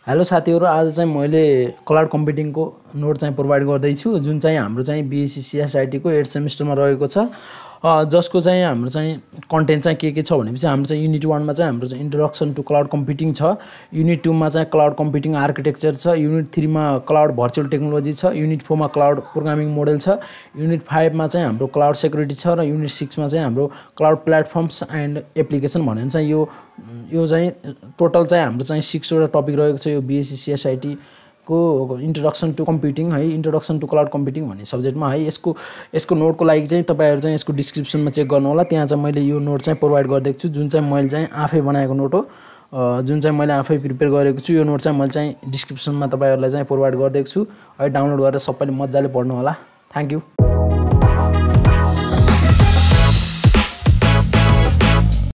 Hello साथीहरु, आज चाहिँ मैले क्लाउड कम्प्युटिङको नोट चाहिँ प्रोवाइड गर्दै छु, जुन चाहिँ हाम्रो चाहिँ बीएससी सीएसआईटी को 8th सेमेस्टरमा रहेको छ। जसको चाहिँ हाम्रो चाहिँ कन्टेन्ट चाहिँ के छ भनेपछि हाम्रो चाहिँ युनिट 1 मा चाहिँ हाम्रो चाहिँ इन्ट्रोडक्सन टु क्लाउड कम्प्युटिङ छ, युनिट 2 मा चाहिँ क्लाउड कम्प्युटिङ आर्किटेक्चर छ, युनिट 3 मा क्लाउड भर्चुअल टेक्नोलोजी छ, युनिट 4 मा क्लाउड प्रोग्रामिङ मोडल छ, युनिट 5 मा चाहिँ हाम्रो क्लाउड सेक्युरिटी छ र युनिट 6 मा चाहिँ हाम्रो क्लाउड प्लेटफर्म्स एन्ड एप्लिकेसन भनेर चाहिँ यो चाहिँ टोटल चाहिँ हाम्रो चाहिँ 6 वटा टपिक रहेको छ यो बीएससी सीएसआईटी को इन्ट्रोडक्सन टु कम्प्युटिङ है, इन्ट्रोडक्सन टु क्लाउड कम्प्युटिङ भन्ने सब्जेक्टमा है। यसको नोटको लागि चाहिँ तपाईहरु चाहिँ यसको डिस्क्रिप्सनमा चेक गर्नु होला, त्यहाँ चाहिँ मैले यो नोट चाहिँ प्रोवाइड गरिदिएको छु, जुन चाहिँ मैले चाहिँ आफै बनाएको नोट हो, जुन चाहिँ मैले आफै प्रिपेयर गरेको छु। यो नोट चाहिँ मैले चाहिँ डिस्क्रिप्सनमा तपाईहरुलाई चाहिँ प्रोवाइड गरिदिएको छु है, डाउनलोड गरेर सबैले मज्जाले पढ्नु होला। Thank you.